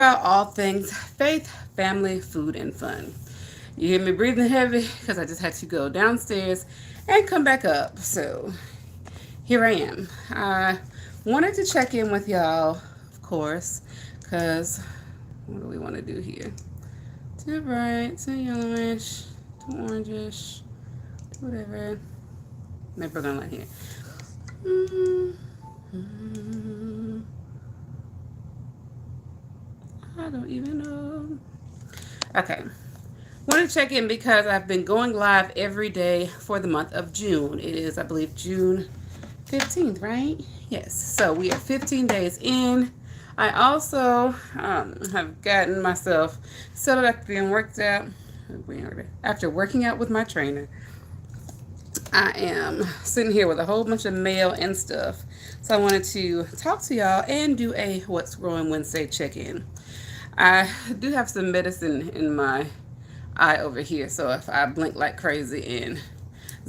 About all things faith, family, food, and fun. You hear me breathing heavy because I just had to go downstairs and come back up. So here I am. I wanted to check in with y'all, of course, because what do we want to do here? Too bright, too yellowish, too orangish, whatever. Maybe we're gonna let here. Mm-hmm. I don't even know. Okay. Want to check in because I've been going live every day for the month of June. It is, I believe, June 15th, right? Yes. So we are 15 days in. I also have gotten myself settled after being worked out. After working out with my trainer, I am sitting here with a whole bunch of mail and stuff. So I wanted to talk to y'all and do a What's Growing Wednesday check-in. I do have some medicine in my eye over here, so if I blink like crazy and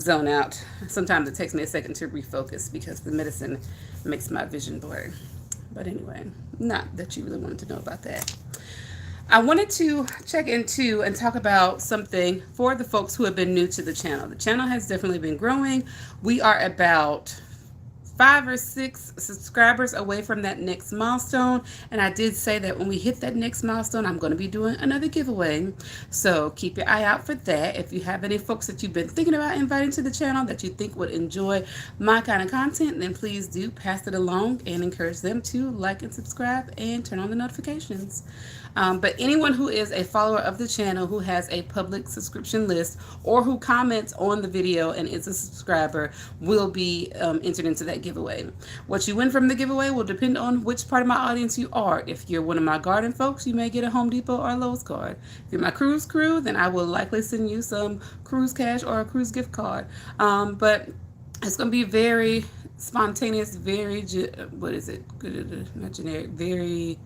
zone out, sometimes it takes me a second to refocus because the medicine makes my vision blurry. But anyway, not that you really wanted to know about that. I wanted to check into and talk about something for the folks who have been new to the channel. The channel has definitely been growing. We are about 5 or 6 subscribers away from that next milestone, and I did say that when we hit that next milestone I'm going to be doing another giveaway, so keep your eye out for that. If you have any folks that you've been thinking about inviting to the channel that you think would enjoy my kind of content, then please do pass it along and encourage them to like and subscribe and turn on the notifications. But anyone who is a follower of the channel, who has a public subscription list, or who comments on the video and is a subscriber will be entered into that giveaway. What you win from the giveaway will depend on which part of my audience you are. If you're one of my garden folks, you may get a Home Depot or a Lowe's card. If you're my cruise crew, then I will likely send you some cruise cash or a cruise gift card. But it's going to be very spontaneous, very, what is it? Not generic, very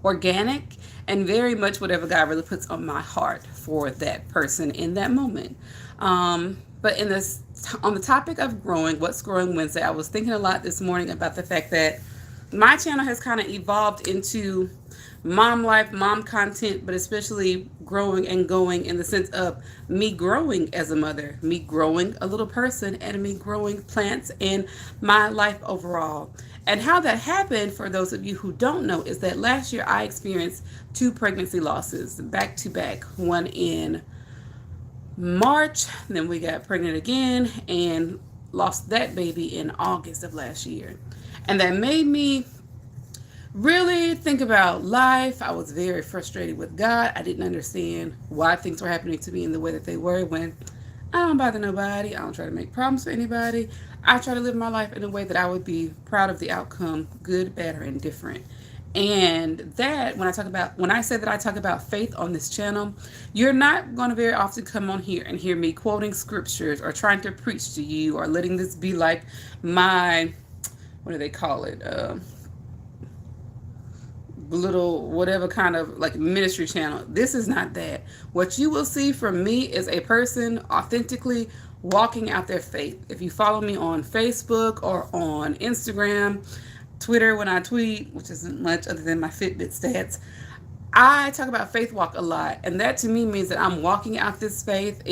organic, and very much whatever God really puts on my heart for that person in that moment. But in this, on the topic of growing, What's Growing Wednesday, I was thinking a lot this morning about the fact that my channel has kind of evolved into mom life, mom content, but especially growing and going in the sense of me growing as a mother, me growing a little person, and me growing plants and my life overall. And how that happened, for those of you who don't know, is that last year I experienced 2 pregnancy losses back to back, one in March, then we got pregnant again and lost that baby in August of last year. And that made me really think about life. I was very frustrated with God. I didn't understand why things were happening to me in the way that they were, when I don't bother nobody. I don't try to make problems for anybody. I try to live my life in a way that I would be proud of the outcome, good, bad, or indifferent. And that, when I say that I talk about faith on this channel, you're not going to very often come on here and hear me quoting scriptures or trying to preach to you or letting this be like my, what do they call it? Little whatever kind of like ministry channel. This is not that. What you will see from me is a person authentically walking out their faith. If you follow me on Facebook or on Instagram, Twitter, when I tweet, which isn't much other than my Fitbit stats, I talk about faith walk a lot, and that to me means that I'm walking out this faith.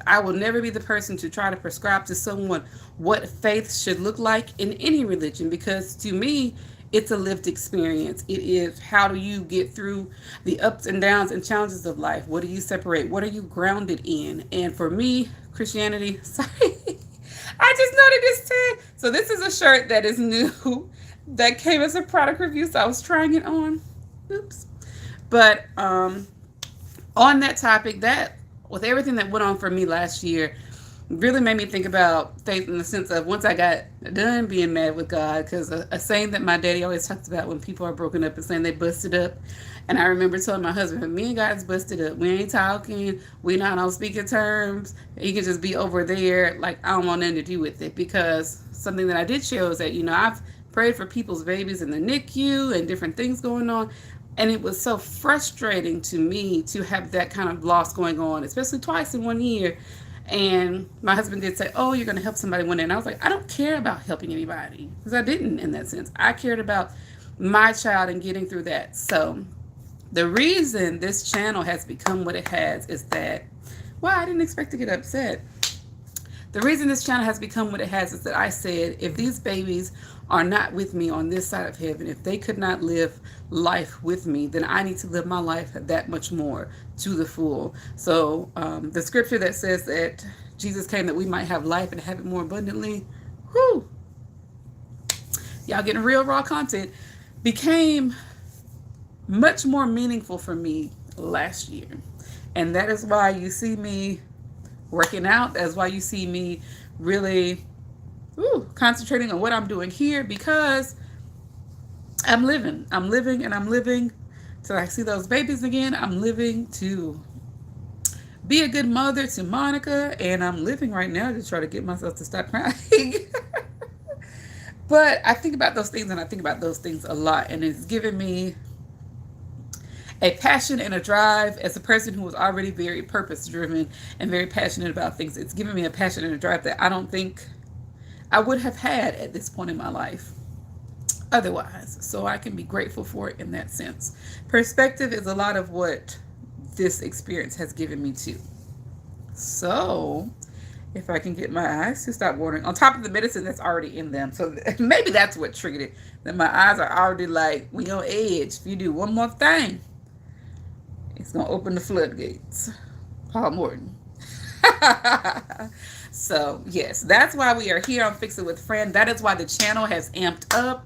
I will never be the person to try to prescribe to someone what faith should look like in any religion, because to me, it's a lived experience. It is, how do you get through the ups and downs and challenges of life? What do you separate? What are you grounded in? And for me, Christianity, sorry, I just noted this tag. So this is a shirt that is new, that came as a product review, so I was trying it on. Oops. But on that topic, that with everything that went on for me last year, really made me think about faith in the sense of, once I got done being mad with God, because a saying that my daddy always talks about when people are broken up is saying they busted up. And I remember telling my husband, me and God's busted up. We ain't talking. We not on speaking terms. He can just be over there. Like, I don't want nothing to do with it. Because something that I did share was that, I've prayed for people's babies in the NICU and different things going on. And it was so frustrating to me to have that kind of loss going on, especially twice in 1 year. And my husband did say, oh, you're going to help somebody one day. And I was like, I don't care about helping anybody, because I didn't in that sense. I cared about my child and getting through that. So The reason this channel has become what it has is that, well, I didn't expect to get upset. The reason this channel has become what it has is that I said, if these babies are not with me on this side of heaven, if they could not live life with me, then I need to live my life that much more to the full. So the scripture that says that Jesus came that we might have life and have it more abundantly, whoo, y'all getting real raw content, became much more meaningful for me last year. And that is why you see me working out. That's why you see me really concentrating on what I'm doing here, because I'm living and I'm living till I see those babies again. I'm living to be a good mother to Monica, and I'm living right now to try to get myself to stop crying. But I think about those things, and I think about those things a lot, and it's given me a passion and a drive as a person who was already very purpose driven and very passionate about things. It's given me a passion and a drive that I don't think I would have had at this point in my life otherwise. So I can be grateful for it in that sense. Perspective is a lot of what this experience has given me too. So if I can get my eyes to stop watering, on top of the medicine that's already in them. So maybe that's what triggered it. That my eyes are already like, we on edge. If you do one more thing, it's going to open the floodgates. Paul Morton. So, yes, that's why we are here on Fix It with Fran. That is why the channel has amped up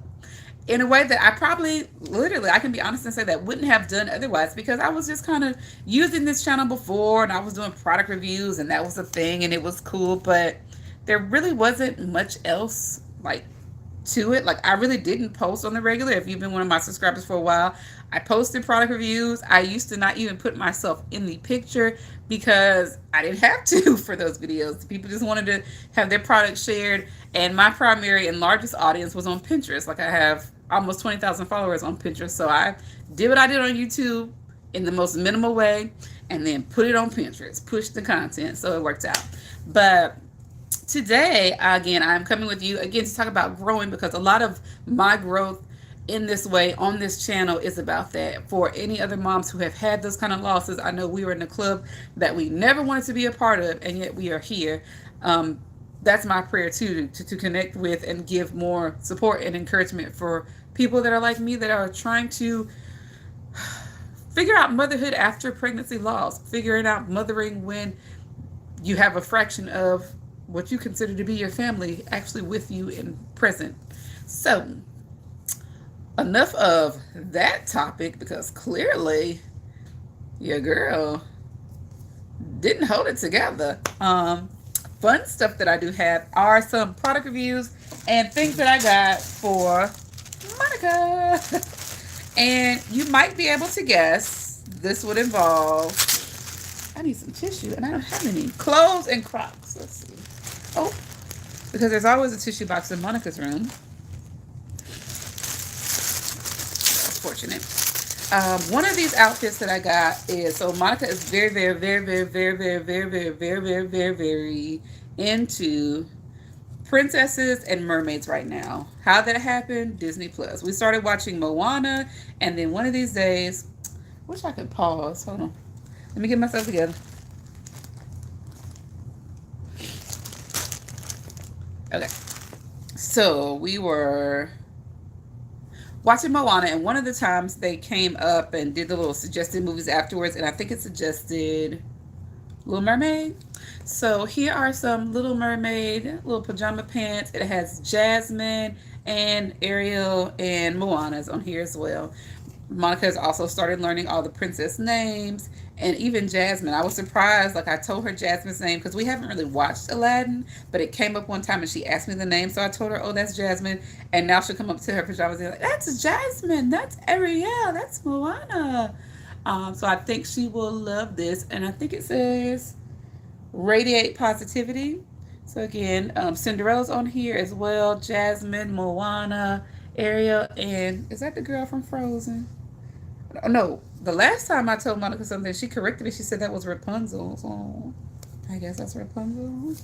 in a way that I probably, literally, I can be honest and say that wouldn't have done otherwise, because I was just kind of using this channel before, and I was doing product reviews, and that was a thing, and it was cool, but there really wasn't much else, like, to it. Like, I really didn't post on the regular. If you've been one of my subscribers for a while, I posted product reviews. I used to not even put myself in the picture because I didn't have to for those videos. People just wanted to have their products shared, and my primary and largest audience was on Pinterest. Like, I have almost 20,000 followers on Pinterest, so I did what I did on YouTube in the most minimal way and then put it on Pinterest, push the content, so it worked out. But today, again, I'm coming with you again to talk about growing, because a lot of my growth in this way on this channel is about that. For any other moms who have had those kind of losses, I know we were in a club that we never wanted to be a part of, and yet we are here. That's my prayer too, to connect with and give more support and encouragement for people that are like me, that are trying to figure out motherhood after pregnancy loss, figuring out mothering when you have a fraction of what you consider to be your family actually with you and present. So enough of that topic, because clearly your girl didn't hold it together. Fun stuff that I do have are some product reviews and things that I got for Monica. And you might be able to guess this would involve, I need some tissue and I don't have any, clothes and Crocs. Let's see. Oh, because there's always a tissue box in Monica's room. That's fortunate. One of these outfits that I got is, so Monica is very into princesses and mermaids right now. How that happened? Disney Plus. We started watching Moana, and then one of these days, wish I could pause. Hold on. Let me get myself together. Okay. So we were watching Moana, and one of the times they came up and did the little suggested movies afterwards, and I think it suggested Little Mermaid. So here are some Little Mermaid little pajama pants. It has Jasmine and Ariel and Moana's on here as well. Monica has also started learning all the princess names, and even Jasmine. I was surprised, like I told her Jasmine's name because we haven't really watched Aladdin, but it came up one time and she asked me the name, so I told her, oh, that's Jasmine, and now she'll come up to her pajamas and be like, that's Jasmine, that's Ariel, that's Moana. So I think she will love this, and I think it says radiate positivity. So again, Cinderella's on here as well, Jasmine, Moana, Ariel, and is that the girl from Frozen? No, the last time I told Monica something, she corrected me. She said that was Rapunzel. So I guess that's Rapunzel.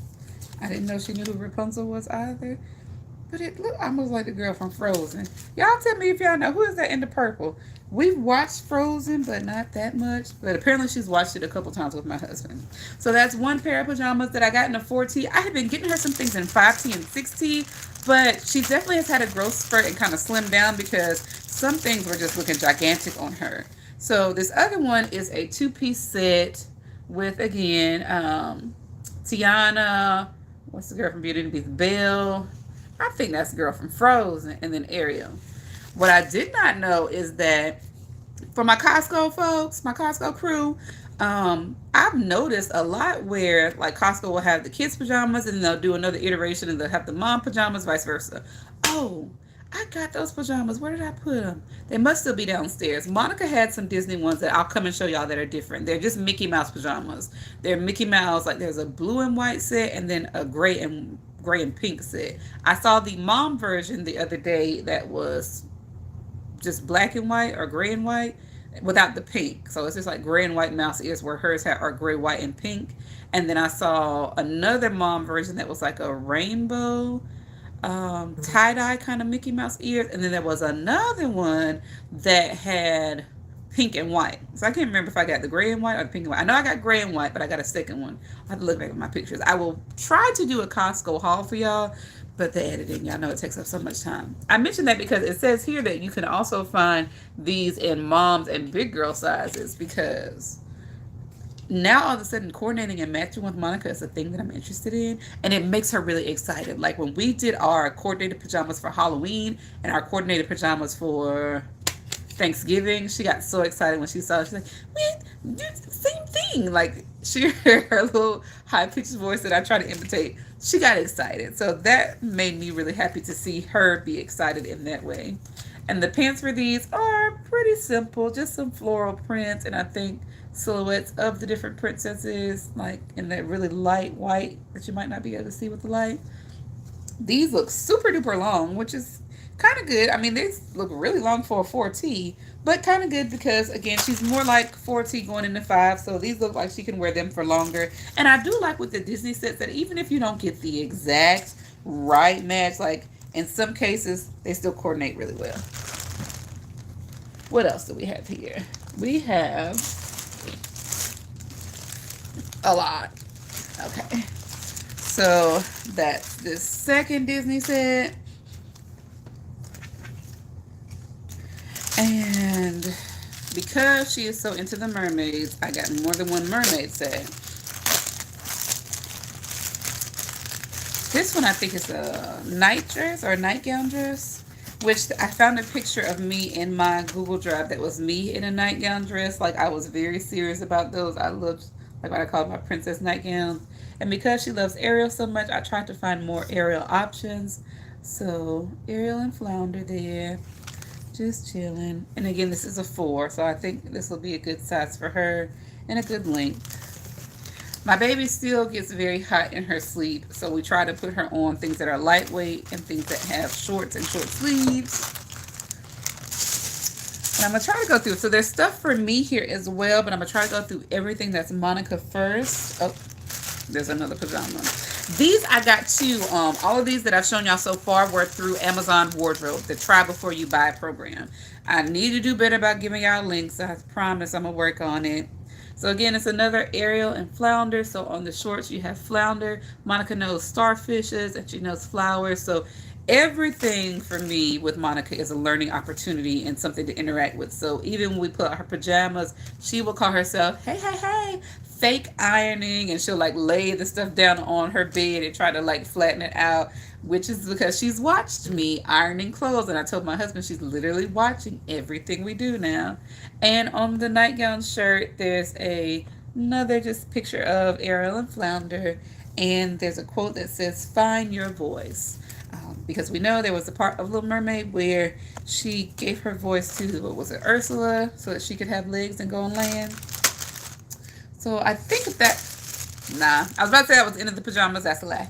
I didn't know she knew who Rapunzel was either. But it looked almost like the girl from Frozen. Y'all tell me if y'all know who is that in the purple. We've watched Frozen, but not that much. But apparently she's watched it a couple times with my husband. So that's one pair of pajamas that I got in a 4T. I have been getting her some things in 5T and 6T, but she definitely has had a growth spurt and kind of slimmed down because some things were just looking gigantic on her. So this other one is a two-piece set with, again, Tiana, what's the girl from Beauty and the Beast? Belle. I think that's the girl from Frozen, and then Ariel. What I did not know is that for my Costco folks, my Costco crew, I've noticed a lot where like Costco will have the kids pajamas and then they'll do another iteration and they'll have the mom pajamas, vice versa. Oh, I got those pajamas. Where did I put them? They must still be downstairs. Monica had some Disney ones that I'll come and show y'all that are different. They're just Mickey Mouse pajamas. They're Mickey Mouse, like there's a blue and white set and then a gray and pink set. I saw the mom version the other day that was just black and white or gray and white without the pink. So it's just like gray and white mouse ears where hers are gray, white, and pink. And then I saw another mom version that was like a rainbow tie-dye kind of Mickey Mouse ears. And then there was another one that had pink and white. So I can't remember if I got the gray and white or the pink and white. I know I got gray and white, but I got a second one. I have to look back at my pictures. I will try to do a Costco haul for y'all, but the editing, y'all know it takes up so much time. I mentioned that because it says here that you can also find these in moms and big girl sizes, because now all of a sudden coordinating and matching with Monica is a thing that I'm interested in, and it makes her really excited. Like when we did our coordinated pajamas for Halloween and our coordinated pajamas for Thanksgiving, she got so excited when she saw it. She's like, man, do the same thing. Like she heard her little high-pitched voice that I try to imitate. She got excited. So that made me really happy to see her be excited in that way. And the pants for these are pretty simple, just some floral prints, and I think silhouettes of the different princesses, like in that really light white that you might not be able to see with the light. These look super duper long, which is kind of good. I mean, they look really long for a 4T, but kind of good because, again, she's more like 4T going into 5, so these look like she can wear them for longer. And I do like with the Disney sets that even if you don't get the exact right match, like in some cases, they still coordinate really well. What else do we have here? We have a lot. Okay. So that's this second Disney set. And because she is so into the mermaids, I got more than one mermaid set. This one I think is a night dress or a nightgown dress, which I found a picture of me in my Google Drive that was me in a nightgown dress. Like I was very serious about those. I loved, like what I call my princess nightgowns. And because she loves Ariel so much, I tried to find more Ariel options. So Ariel and Flounder there. Just chilling. And again, this is a 4, so I think this will be a good size for her and a good length. My baby still gets very hot in her sleep, so we try to put her on things that are lightweight and things that have shorts and short sleeves. And I'm going to try to go through. So there's stuff for me here as well, but I'm going to try to go through everything that's Monica first. Oh, there's another pajama. These I got too. All of these that I've shown y'all so far were through Amazon Wardrobe, the Try Before You Buy program. I need to do better about giving y'all links. I promise I'm going to work on it. So again, it's another Ariel and Flounder. So on the shorts, you have Flounder. Monica knows starfishes and she knows flowers. So everything for me with Monica is a learning opportunity and something to interact with. So even when we put out her pajamas, she will call herself, hey, hey, hey, fake ironing, and she'll like lay the stuff down on her bed and try to like flatten it out, which is because she's watched me ironing clothes. And I told my husband she's literally watching everything we do now. And on the nightgown shirt, there's another just picture of Ariel and Flounder, and there's a quote that says, find your voice. Because we know there was a part of Little Mermaid where she gave her voice to, what was it, Ursula, so that she could have legs and go on land. So I think that, I was about to say that was the end of the pajamas. That's a lie.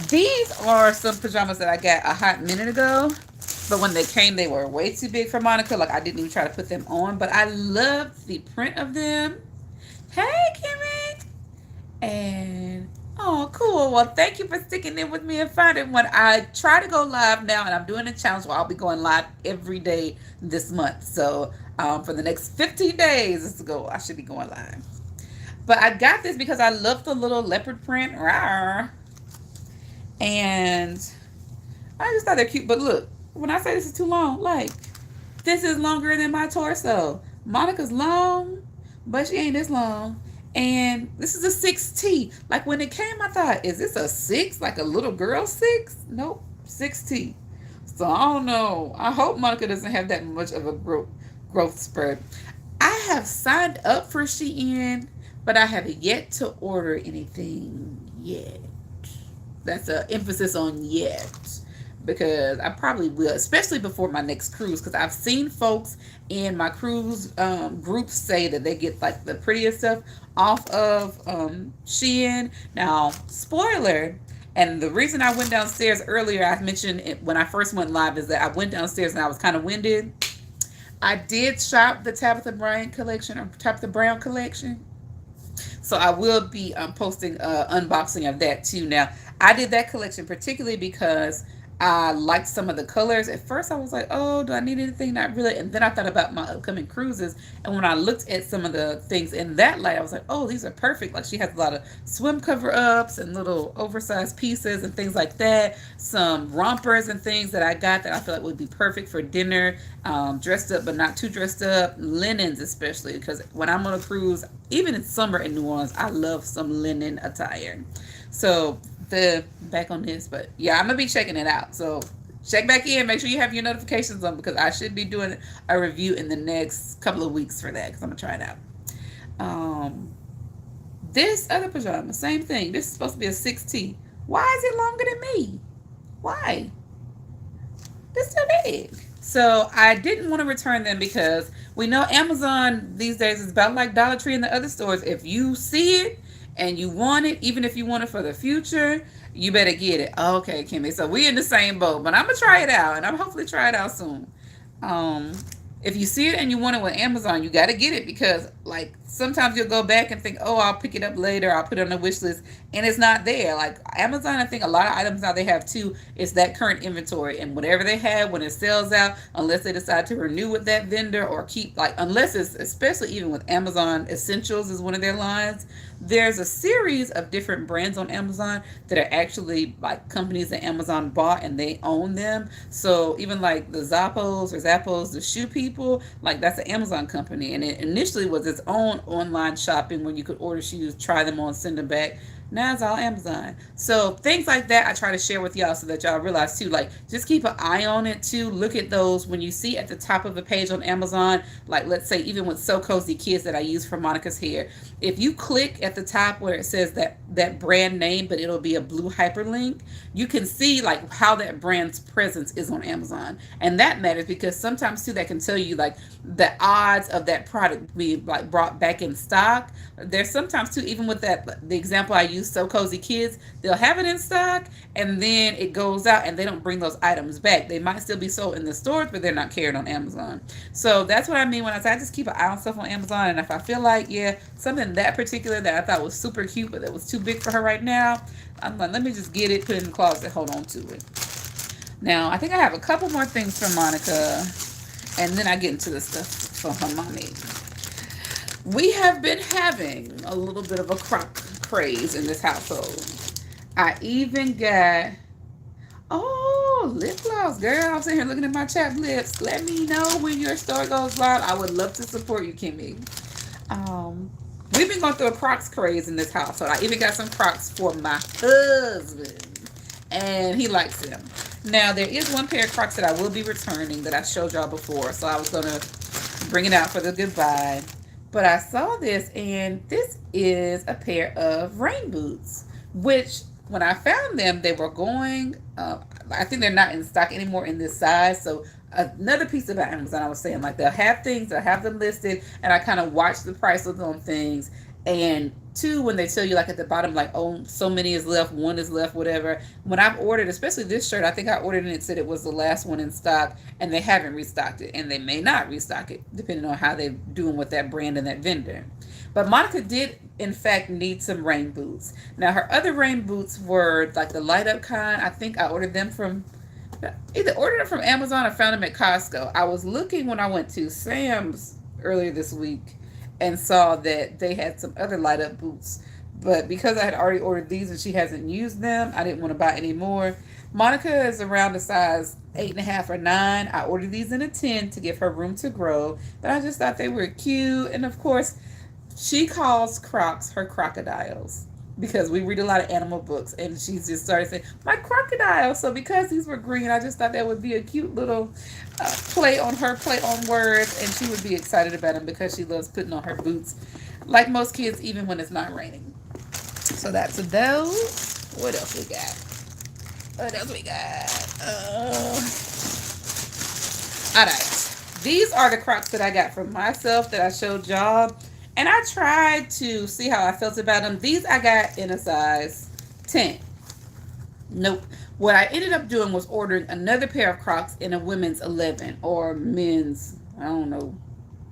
These are some pajamas that I got a hot minute ago. But when they came, they were way too big for Monica. Like, I didn't even try to put them on. But I loved the print of them. Hey, Kimmy. And Oh, cool. Well, thank you for sticking in with me and finding when I try to go live now, and I'm doing a challenge where I'll be going live every day this month. So, for the next 15 days is the goal. I should be going live. But I got this because I love the little leopard print. Rawr. And I just thought they're cute. But look, when I say this is too long, like, this is longer than my torso. Monica's long, but she ain't this long. And this is a 6T. Like when it came, I thought, is this a 6? Like a little girl 6? Nope, 6T. So I don't know. I hope Monica doesn't have that much of a growth spurt. I have signed up for Shein, but I have yet to order anything yet. That's an emphasis on yet, because I probably will, especially before my next cruise, because I've seen folks in my cruise group say that they get like the prettiest stuff off of Shein. Now, spoiler, and the reason I went downstairs earlier, I mentioned it when I first went live, is that I went downstairs and I was kind of winded. I did shop the Tabitha Bryant collection, or Tabitha Brown collection. So I will be posting unboxing of that too. Now, I did that collection particularly because I liked some of the colors. At first, I was like, oh, do I need anything? Not really. And then I thought about my upcoming cruises. And when I looked at some of the things in that light, I was like, oh, these are perfect. Like, she has a lot of swim cover-ups and little oversized pieces and things like that. Some rompers and things that I got that I feel like would be perfect for dinner. Dressed up, but not too dressed up. Linens, especially, because when I'm on a cruise, even in summer in New Orleans, I love some linen attire. So the back on this, but yeah, I'm gonna be checking it out. So check back in, make sure you have your notifications on, because I should be doing a review in the next couple of weeks for that, because I'm gonna try it out. This other pajama, same thing. This is supposed to be a 6T. Why is it longer than me? Why? This is too big. So I didn't want to return them, because we know Amazon these days is about like Dollar Tree and the other stores. If you see it and you want it, even if you want it for the future, you better get it. Okay, Kimmy. So we in the same boat, but I'm gonna try it out, and I'm hopefully try it out soon. Um, if you see it and you want it with Amazon, you got to get it, because like sometimes you'll go back and think, oh, I'll pick it up later, I'll put it on the wish list, and it's not there. Like Amazon, I think a lot of items now they have too is that current inventory, and whatever they have when it sells out, unless they decide to renew with that vendor or keep, like, unless it's, especially even with Amazon Essentials is one of their lines. There's a series of different brands on Amazon that are actually like companies that Amazon bought and they own them. So even like the Zappos, the shoe people, like that's an Amazon company. And it initially was its own online shopping when you could order shoes, try them on, send them back. Now it's all Amazon. So things like that I try to share with y'all so that y'all realize too, like just keep an eye on it too. Look at those when you see at the top of a page on Amazon, like let's say even with So Cozy Kids that I use for Monica's hair. If you click at the top where it says that brand name, but it'll be a blue hyperlink, you can see like how that brand's presence is on Amazon. And that matters because sometimes too that can tell you like the odds of that product being like brought back in stock. There's sometimes too, even with that, the example I use, So Cozy Kids, they'll have it in stock and then it goes out and they don't bring those items back. They might still be sold in the stores, but they're not carried on Amazon. So that's what I mean when I say I just keep an eye on stuff on Amazon. And if I feel like, yeah, something that particular that I thought was super cute, but that was too big for her right now, I'm like, let me just get it, put it in the closet, hold on to it. Now, I think I have a couple more things from Monica, and then I get into the stuff from her mommy. We have been having a little bit of a crock craze in this household. I even got, oh, lip gloss, girl. I'm sitting here looking at my chapped lips. Let me know when your store goes live. I would love to support you, Kimmy. We've been going through a Crocs craze in this household. I even got some Crocs for my husband, and he likes them. Now, there is one pair of Crocs that I will be returning that I showed y'all before, so I was going to bring it out for the goodbye. But I saw this, and this is a pair of rain boots, which when I found them, they were going, I think they're not in stock anymore in this size. So another piece about Amazon, I was saying, like they'll have things, they'll have them listed, and I kind of watch the prices on things. And two, when they tell you like at the bottom, like, oh, so many is left, one is left, whatever. When I've ordered, especially this shirt, I think I ordered and it said it was the last one in stock, and they haven't restocked it, and they may not restock it depending on how they're doing with that brand and that vendor. But Monica did, in fact, need some rain boots. Now, her other rain boots were like the light up kind. I think I ordered them from either ordered them from Amazon or found them at Costco. I was looking when I went to Sam's earlier this week and saw that they had some other light up boots. But because I had already ordered these and she hasn't used them, I didn't want to buy any more. Monica is around the size 8.5 or 9. I ordered these in a 10 to give her room to grow. But I just thought they were cute. And of course, she calls Crocs her crocodiles because we read a lot of animal books, and she just started saying, my crocodile. So because these were green, I just thought that would be a cute little play on words, and she would be excited about them because she loves putting on her boots like most kids, even when it's not raining. So that's those. What else we got? All right. These are the Crocs that I got for myself that I showed y'all. And I tried to see how I felt about them. These I got in a size 10. Nope. What I ended up doing was ordering another pair of Crocs in a women's 11 or men's, I don't know,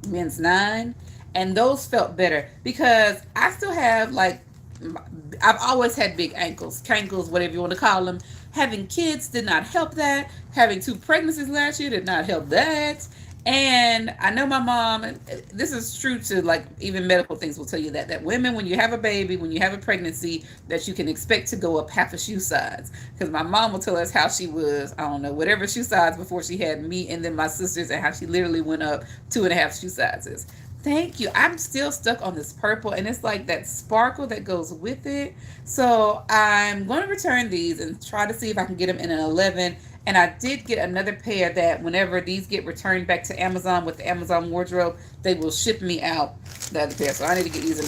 men's 9. And those felt better because I still have I've always had big ankles, cankles, whatever you want to call them. Having kids did not help that. Having 2 pregnancies last year did not help that. And I know my mom, and this is true to even medical things will tell you that women, when you have a baby, when you have a pregnancy, that you can expect to go up half a shoe size. Because my mom will tell us how she was, I don't know, whatever shoe size before she had me and then my sisters, and how she literally went up 2.5 shoe sizes. Thank you. I'm still stuck on this purple, and it's like that sparkle that goes with it. So I'm going to return these and try to see if I can get them in an 11. And I did get another pair that whenever these get returned back to Amazon with the Amazon wardrobe, they will ship me out the other pair. So I need to get these in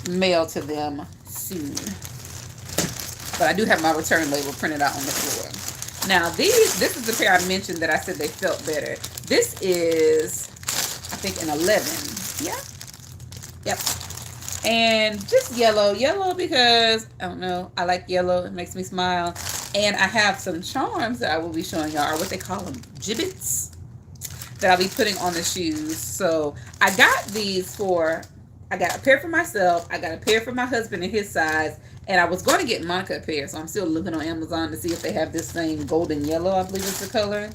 the mail to them soon. But I do have my return label printed out on the floor. Now this is the pair I mentioned that I said they felt better. This is, I think, an 11. Yeah. Yep. And just yellow because, I don't know, I like yellow. It makes me smile. And I have some charms that I will be showing y'all, or what they call them, gibbets, that I'll be putting on the shoes. So I got these I got a pair for myself, I got a pair for my husband in his size, and I was going to get Monica a pair, so I'm still looking on Amazon to see if they have this same golden yellow, I believe is the color.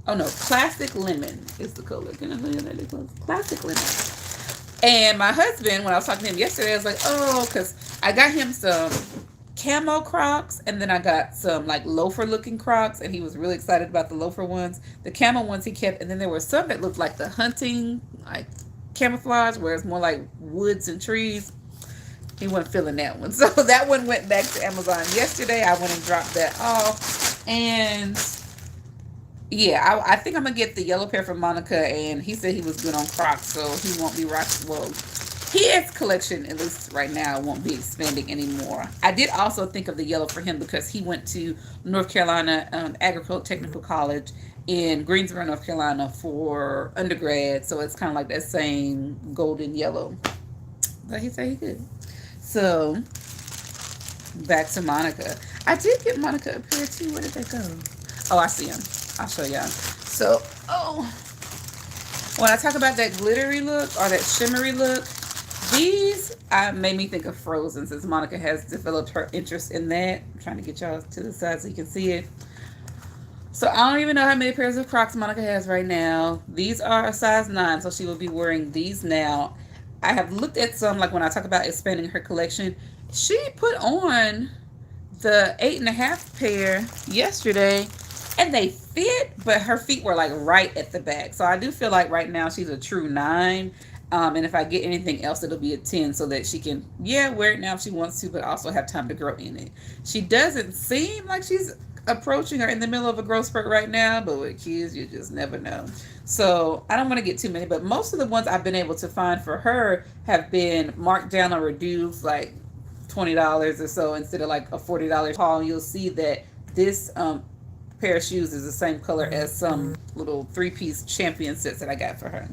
Oh no, classic lemon is the color. Can I tell you that? Classic lemon. And my husband, when I was talking to him yesterday, I was like, oh, because I got him some camo Crocs, and then I got some loafer looking Crocs, and he was really excited about the loafer ones. The camo ones he kept, and then there were some that looked like the hunting camouflage, where it's more like woods and trees. He wasn't feeling that one, so that one went back to Amazon yesterday. I went and dropped that off, and yeah, I think I'm gonna get the yellow pair from Monica, and he said he was good on Crocs, so he won't be rocking. Well, his collection, at least right now, won't be expanding anymore. I did also think of the yellow for him because he went to North Carolina Agricultural Technical College in Greensboro, North Carolina for undergrad. So it's kind of like that same golden yellow. But he said he could. So back to Monica. I did get Monica a pair too. Where did they go? Oh, I see them. I'll show y'all. So, when I talk about that glittery look or that shimmery look, these made me think of Frozen, since Monica has developed her interest in that. I'm trying to get y'all to the side so you can see it. So I don't even know how many pairs of Crocs Monica has right now. These are a size 9, so she will be wearing these now. I have looked at some, when I talk about expanding her collection. She put on the 8.5 pair yesterday, and they fit, but her feet were right at the back. So I do feel like right now she's a true 9. And if I get anything else, it'll be a 10, so that she can, wear it now if she wants to, but also have time to grow in it. She doesn't seem like she's approaching or in the middle of a growth spurt right now, but with kids, you just never know. So I don't want to get too many, but most of the ones I've been able to find for her have been marked down or reduced, $20 or so, instead of a $40 haul. You'll see that this pair of shoes is the same color as some little 3-piece champion sets that I got for her.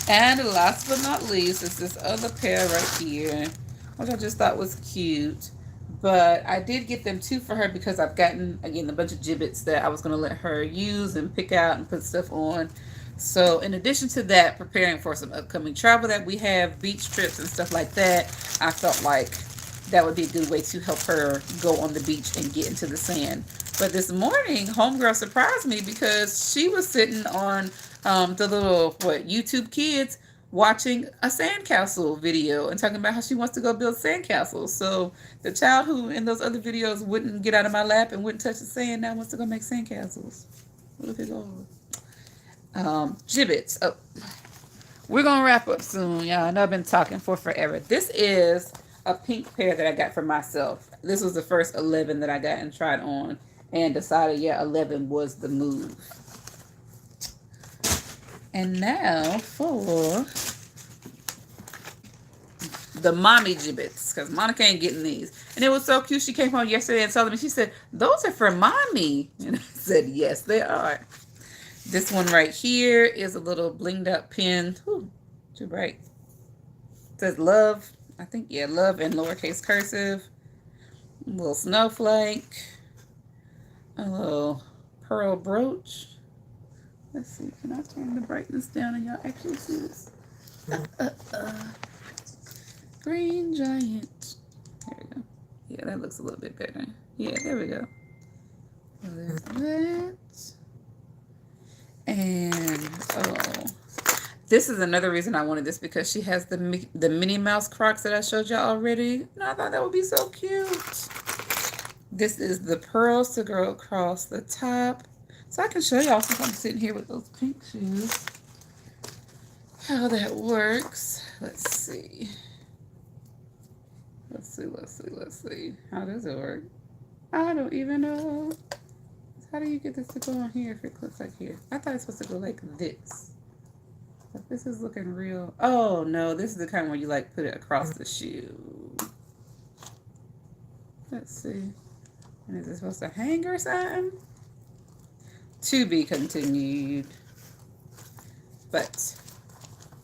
And last but not least is this other pair right here, which I just thought was cute. But I did get them too for her because I've gotten, again, a bunch of gibbets that I was going to let her use and pick out and put stuff on. So in addition to that, preparing for some upcoming travel that we have, beach trips and stuff like that, I felt like that would be a good way to help her go on the beach and get into the sand. But this morning, homegirl surprised me because she was sitting on the little YouTube Kids watching a sandcastle video and talking about how she wants to go build sandcastles. So the child who in those other videos wouldn't get out of my lap and wouldn't touch the sand now wants to go make sandcastles. What if it all? Gibbets. Oh, we're gonna wrap up soon, y'all. I know I've been talking for forever. This is a pink pair that I got for myself. This was the first 11 that I got and tried on, and decided, yeah, 11 was the move. And now for the mommy gibbets, because Monica ain't getting these. And it was so cute. She came home yesterday and told me, she said, "Those are for mommy." And I said, "Yes, they are." This one right here is a little blinged up pin. Ooh, too bright. It says love. I think, yeah, love in lowercase cursive. A little snowflake. A little pearl brooch. Let's see. Can I turn the brightness down and y'all actually see this? Green giant. There we go. Yeah, that looks a little bit better. Yeah, there we go. So there's that. And, oh, this is another reason I wanted this, because she has the Minnie Mouse Crocs that I showed y'all already. And I thought that would be so cute. This is the pearls to go across the top. So I can show y'all, since I'm sitting here with those pink shoes, how that works. Let's see. Let's see. How does it work? I don't even know. How do you get this to go on here if it looks like here? I thought it's supposed to go like this. But this is looking real. Oh, no. This is the kind where you like put it across the shoe. Let's see. And is it supposed to hang or something? To be continued. But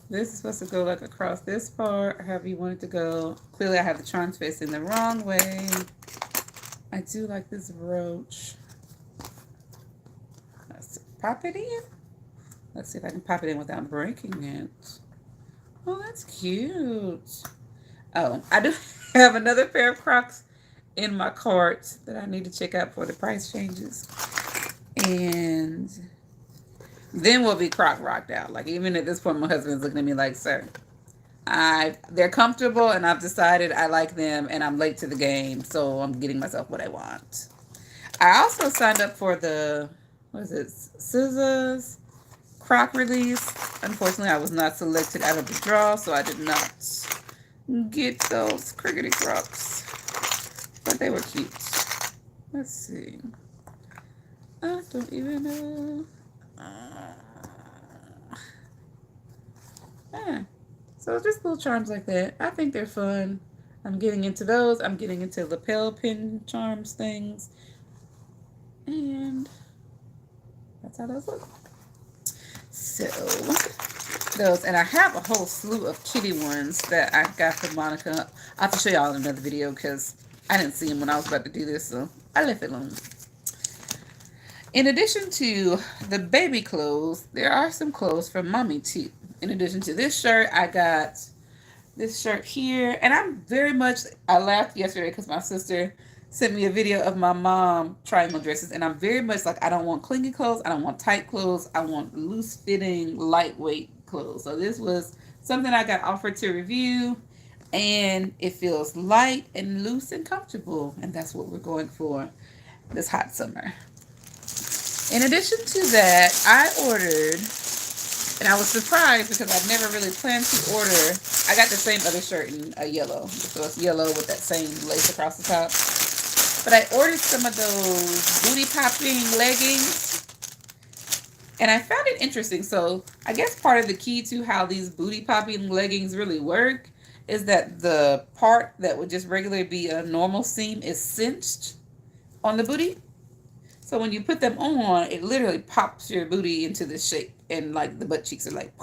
this is supposed to go like across this part, however you want it to go. Clearly I have the charms facing the wrong way. I do like this brooch. Let's pop it in. Let's see if I can pop it in without breaking it. Oh, that's cute. Oh, I do have another pair of Crocs in my cart that I need to check out for the price changes. And then we'll be Croc rocked out. Like, even at this point, my husband's looking at me like, "Sir, they're comfortable, and I've decided I like them, and I'm late to the game, so I'm getting myself what I want." I also signed up for the, what is it, Scissors Croc release. Unfortunately, I was not selected out of the draw, so I did not get those crickety Crocs. But they were cute. Let's see. I don't even know. So just little charms like that. I think they're fun. I'm getting into those. I'm getting into lapel pin charms things. And that's how those look. So those, and I have a whole slew of kitty ones that I got from Monica. I'll have to show y'all in another video because I didn't see them when I was about to do this, so I left it alone. In addition to the baby clothes, there are some clothes for mommy too. In addition to this shirt, I got this shirt here. And I laughed yesterday because my sister sent me a video of my mom trying on dresses. And I'm very much like, I don't want clingy clothes. I don't want tight clothes. I want loose fitting, lightweight clothes. So this was something I got offered to review. And it feels light and loose and comfortable. And that's what we're going for this hot summer. In addition to that, I ordered, and I was surprised because I've never really planned to order. I got the same other shirt in a yellow. So it's yellow with that same lace across the top. But I ordered some of those booty popping leggings. And I found it interesting. So I guess part of the key to how these booty popping leggings really work is that the part that would just regularly be a normal seam is cinched on the booty. So when you put them on, it literally pops your booty into this shape. And like the butt cheeks are like,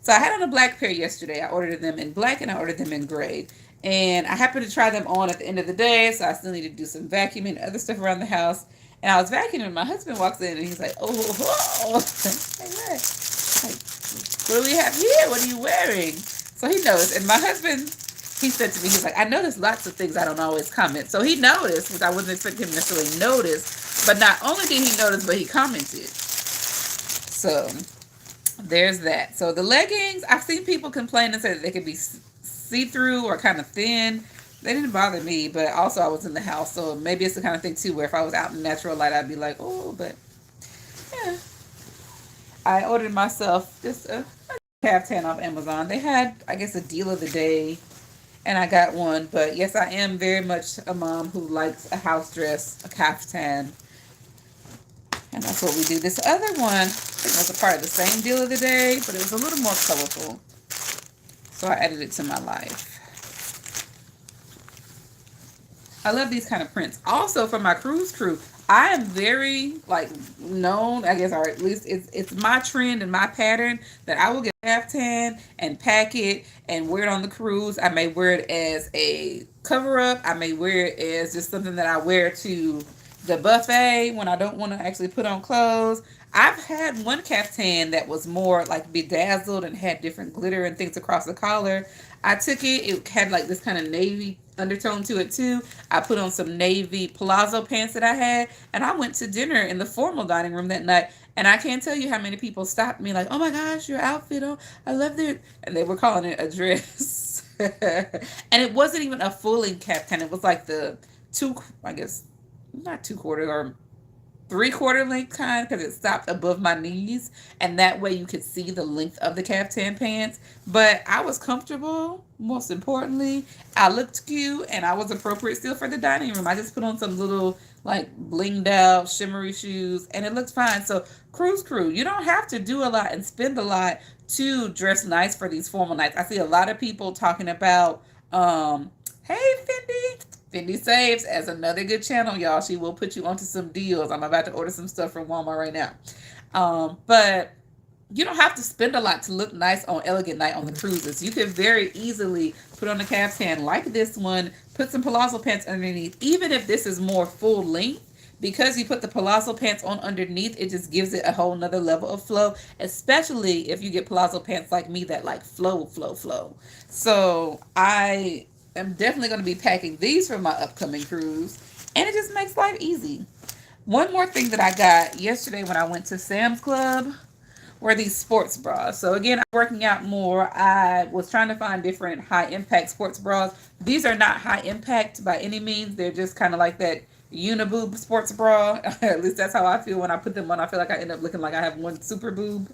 so I had on a black pair yesterday. I ordered them in black and I ordered them in gray. And I happened to try them on at the end of the day. So I still need to do some vacuuming and other stuff around the house. And I was vacuuming, and my husband walks in, and he's like, "Oh, oh." Like, what? Like, what do we have here? What are you wearing? So he noticed. And my husband, he said to me, he's like, I noticed lots of things I don't always comment. So he noticed, which I wasn't expecting him to necessarily notice. But not only did he notice, but he commented. So there's that. So the leggings, I've seen people complain and say that they could be see-through or kind of thin. They didn't bother me, but also I was in the house, so maybe it's the kind of thing too where if I was out in natural light, I'd be like, oh, but yeah. I ordered myself just a caftan off Amazon. They had, I guess, a deal of the day, and I got one. But yes, I am very much a mom who likes a house dress, a caftan, and that's what we do. This other one, I think was a part of the same deal of the day, but it was a little more colorful, so I added it to my life. I love these kind of prints. Also, for my cruise crew, I am very like known, I guess, or at least it's my trend and my pattern that I will get a caftan and pack it and wear it on the cruise. I may wear it as a cover up. I may wear it as just something that I wear to the buffet when I don't want to actually put on clothes. I've had one caftan that was more like bedazzled and had different glitter and things across the collar. I took it, it had like this kind of navy undertone to it too. I put on some navy palazzo pants that I had, and I went to dinner in the formal dining room that night. And I can't tell you how many people stopped me like, oh my gosh, your outfit, oh, I love it. And they were calling it a dress. And it wasn't even a full length caftan. It was like the two, I guess, not 2/4 or 3/4 length kind because it stopped above my knees, and that way you could see the length of the caftan pants. But I was comfortable. Most importantly, I looked cute, and I was appropriate still for the dining room. I just put on some little like blinged out shimmery shoes, and it looked fine. So cruise crew, you don't have to do a lot and spend a lot to dress nice for these formal nights. I see a lot of people talking about hey, Fendi. Fendi Saves as another good channel, y'all. She will put you onto some deals. I'm about to order some stuff from Walmart right now. But you don't have to spend a lot to look nice on Elegant Night on the cruises. You can very easily put on a caftan like this one, put some palazzo pants underneath, even if this is more full length. Because you put the palazzo pants on underneath, it just gives it a whole nother level of flow, especially if you get palazzo pants like me that like flow. So I'm definitely going to be packing these for my upcoming cruise, and it just makes life easy. One more thing that I got yesterday when I went to Sam's Club were these sports bras. So again, I'm working out more. I was trying to find different high impact sports bras. These are not high impact by any means. They're just kind of like that uniboob sports bra. At least that's how I feel when I put them on. I feel like I end up looking like I have one super boob.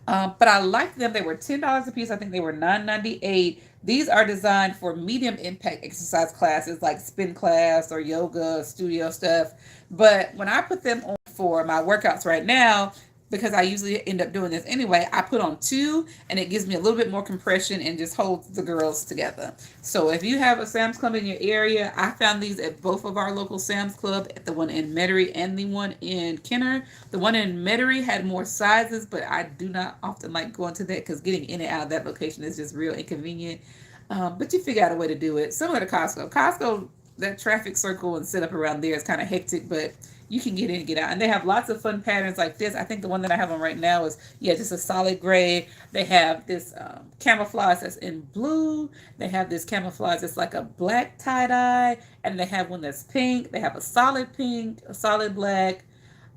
But I like them. They were $10 a piece. I think they were $9.98. These are designed for medium impact exercise classes like spin class or yoga, studio stuff. But when I put them on for my workouts right now, because I usually end up doing this anyway, I put on two, and it gives me a little bit more compression and just holds the girls together. So if you have a Sam's Club in your area, I found these at both of our local Sam's Club, at the one in Metairie and the one in Kenner. The one in Metairie had more sizes, but I do not often like going to that because getting in and out of that location is just real inconvenient. But you figure out a way to do it. Similar to Costco. Costco, that traffic circle and setup around there is kind of hectic, but you can get in and get out. And they have lots of fun patterns like this. I think the one that I have on right now is, just a solid gray. They have this camouflage that's in blue. They have this camouflage that's like a black tie-dye. And they have one that's pink. They have a solid pink, a solid black,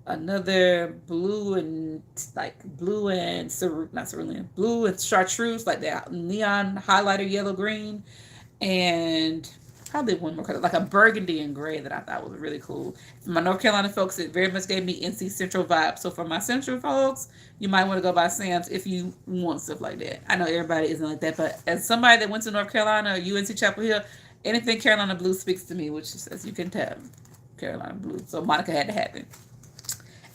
another blue and not cerulean, blue and chartreuse, like that neon highlighter yellow green, and probably one more color, like a burgundy and gray that I thought was really cool. For my North Carolina folks, it very much gave me NC Central vibe. So for my Central folks, you might want to go by Sam's if you want stuff like that. I know everybody isn't like that, but as somebody that went to North Carolina or UNC Chapel Hill, anything Carolina blue speaks to me, which is, as you can tell, Carolina blue. So Monica had to happen.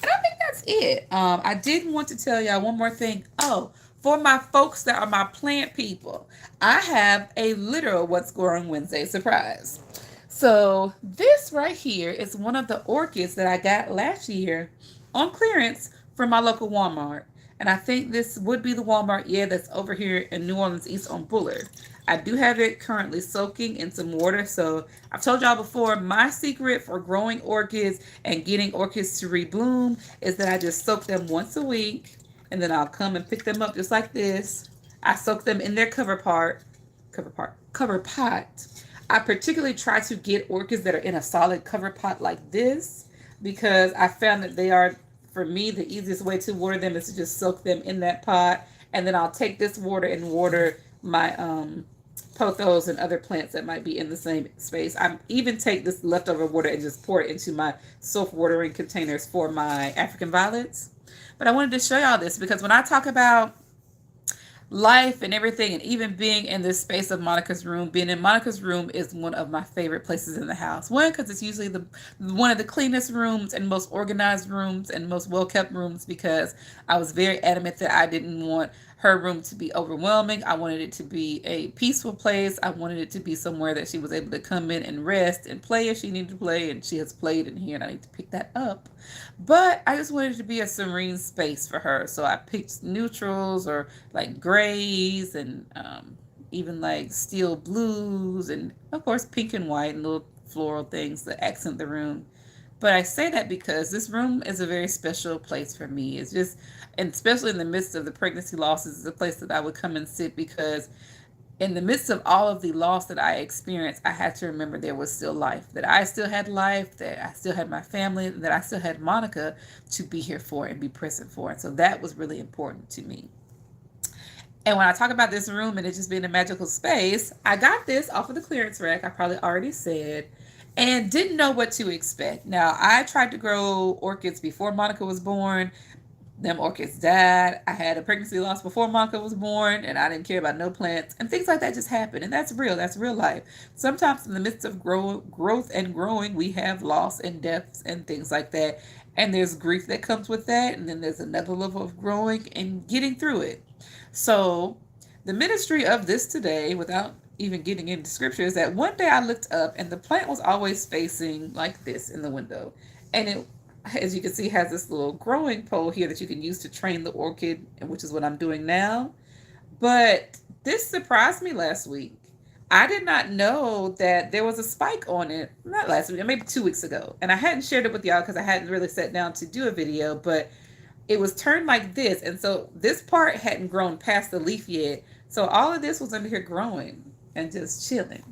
And I think that's it. I did want to tell y'all one more thing. Oh, for my folks that are my plant people, I have a literal What's Growing Wednesday surprise. So this right here is one of the orchids that I got last year on clearance from my local Walmart. And I think this would be the Walmart, yeah, that's over here in New Orleans East on Bullard. I do have it currently soaking in some water. So I've told y'all before, my secret for growing orchids and getting orchids to rebloom is that I just soak them once a week, and then I'll come and pick them up just like this. I soak them in their cover pot. I particularly try to get orchids that are in a solid cover pot like this because I found that they are, for me, the easiest way to water them is to just soak them in that pot, and then I'll take this water and water my pothos and other plants that might be in the same space. I even take this leftover water and just pour it into my self watering containers for my African violets. But I wanted to show y'all this because when I talk about life and everything, and even being in this space of Monica's room, being in Monica's room is one of my favorite places in the house. One, because it's usually the one of the cleanest rooms and most organized rooms and most well kept rooms, because I was very adamant that I didn't want her room to be overwhelming. I wanted it to be a peaceful place. I wanted it to be somewhere that she was able to come in and rest and play if she needed to play, and she has played in here and I need to pick that up. But I just wanted it to be a serene space for her. So I picked neutrals or like grays and even like steel blues and of course pink and white and little floral things that accent the room. But I say that because this room is a very special place for me. It's just, and especially in the midst of the pregnancy losses, it's a place that I would come and sit because in the midst of all of the loss that I experienced, I had to remember there was still life, that I still had life, that I still had my family, that I still had Monica to be here for and be present for. And so that was really important to me. And when I talk about this room and it just being a magical space, I got this off of the clearance rack, I probably already said, and didn't know what to expect. Now, I tried to grow orchids before Monica was born. Them orchids died. I had a pregnancy loss before Monica was born, and I didn't care about no plants. And things like that just happen, and that's real. That's real life. Sometimes in the midst of growth and growing, we have loss and deaths and things like that. And there's grief that comes with that, and then there's another level of growing and getting through it. So, the ministry of this today, without even getting into scripture, is that one day I looked up and the plant was always facing like this in the window. And it, as you can see, has this little growing pole here that you can use to train the orchid, which is what I'm doing now. But this surprised me last week. I did not know that there was a spike on it. Not last week, maybe 2 weeks ago. And I hadn't shared it with y'all because I hadn't really sat down to do a video, but it was turned like this. And so this part hadn't grown past the leaf yet. So all of this was under here growing and just chilling.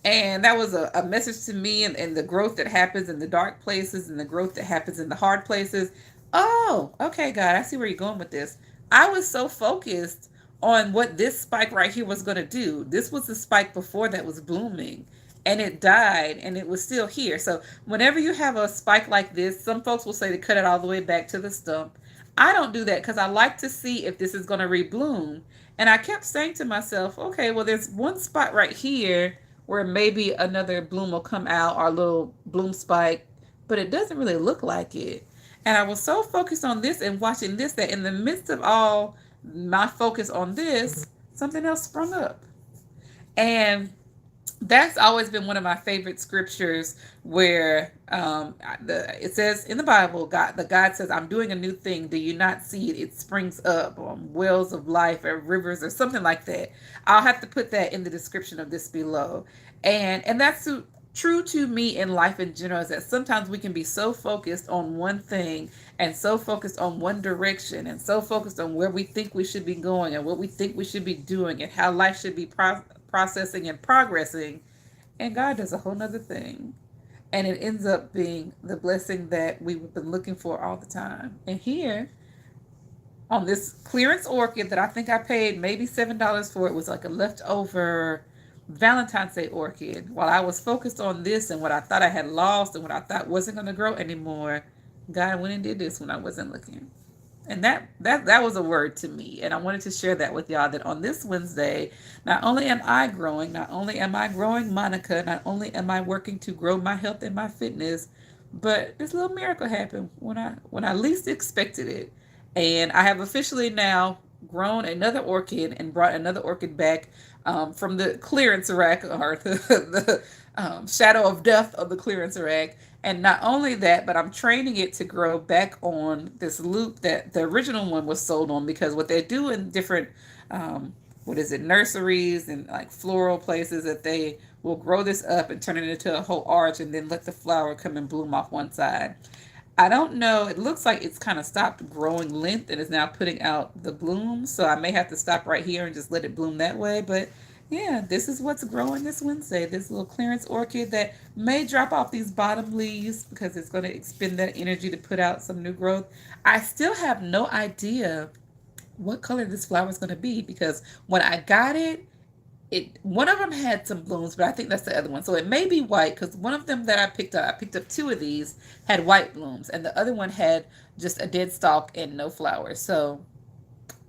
And that was a message to me, and the growth that happens in the dark places and the growth that happens in the hard places. Oh, okay, God, I see where you're going with this. I was so focused on what this spike right here was going to do. This was the spike before that was blooming, and it died, and it was still here. So whenever you have a spike like this, some folks will say to cut it all the way back to the stump. I don't do that because I like to see if this is going to rebloom. And I kept saying to myself, okay, well, there's one spot right here where maybe another bloom will come out or a little bloom spike, but it doesn't really look like it. And I was so focused on this and watching this that in the midst of all my focus on this, something else sprung up. And that's always been one of my favorite scriptures where it says in the Bible, God says, I'm doing a new thing. Do you not see it? It springs up on wells of life or rivers or something like that. I'll have to put that in the description of this below. And that's true to me in life in general, is that sometimes we can be so focused on one thing and so focused on one direction and so focused on where we think we should be going and what we think we should be doing and how life should be processing and progressing, and God does a whole nother thing, and it ends up being the blessing that we've been looking for all the time. And here on this clearance orchid that I think I paid maybe $7 for, it was like a leftover Valentine's Day orchid. While I was focused on this and what I thought I had lost and what I thought wasn't going to grow anymore, God went and did this when I wasn't looking. And that was a word to me. And I wanted to share that with y'all, that on this Wednesday, not only am I growing, not only am I growing Monica, not only am I working to grow my health and my fitness, but this little miracle happened when I least expected it. And I have officially now grown another orchid and brought another orchid back from the clearance rack, or the shadow of death of the clearance rack. And not only that, but I'm training it to grow back on this loop that the original one was sold on, because what they do in different, um, what is it, nurseries and like floral places, that they will grow this up and turn it into a whole arch and then let the flower come and bloom off one side. I don't know. It looks like it's kind of stopped growing length and is now putting out the blooms. So I may have to stop right here and just let it bloom that way. But yeah, this is what's growing this Wednesday. This little clearance orchid that may drop off these bottom leaves because it's going to expend that energy to put out some new growth. I still have no idea what color this flower is going to be, because when I got it, one of them had some blooms, but I think that's the other one. So it may be white, because one of them that I picked up two of these, had white blooms, and the other one had just a dead stalk and no flowers. So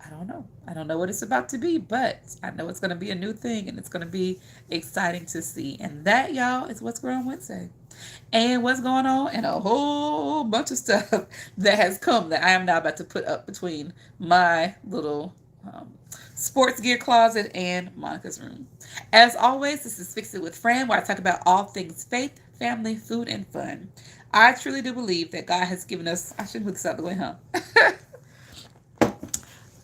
I don't know. I don't know what it's about to be, but I know it's going to be a new thing, and it's going to be exciting to see. And that, y'all, is what's growing Wednesday. And what's going on, and a whole bunch of stuff that has come that I am now about to put up between my little sports gear closet and Monica's room. As always, this is Fix It with Fran, where I talk about all things faith, family, food, and fun. I truly do believe that God has given us, I should put this out the way, huh?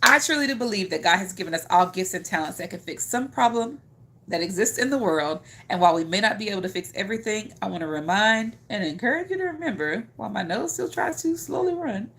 I truly do believe that God has given us all gifts and talents that can fix some problem that exists in the world. And while we may not be able to fix everything, I want to remind and encourage you to remember, while my nose still tries to slowly run,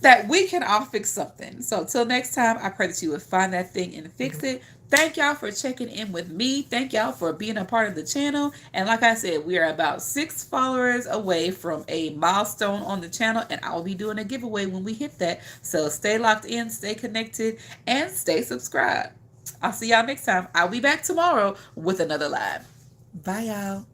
that we can all fix something. So until next time, I pray that you would find that thing and fix it. Thank y'all for checking in with me. Thank y'all for being a part of the channel. And like I said, we are about 6 followers away from a milestone on the channel, and I will be doing a giveaway when we hit that. So stay locked in, stay connected, and stay subscribed. I'll see y'all next time. I'll be back tomorrow with another live. Bye, y'all.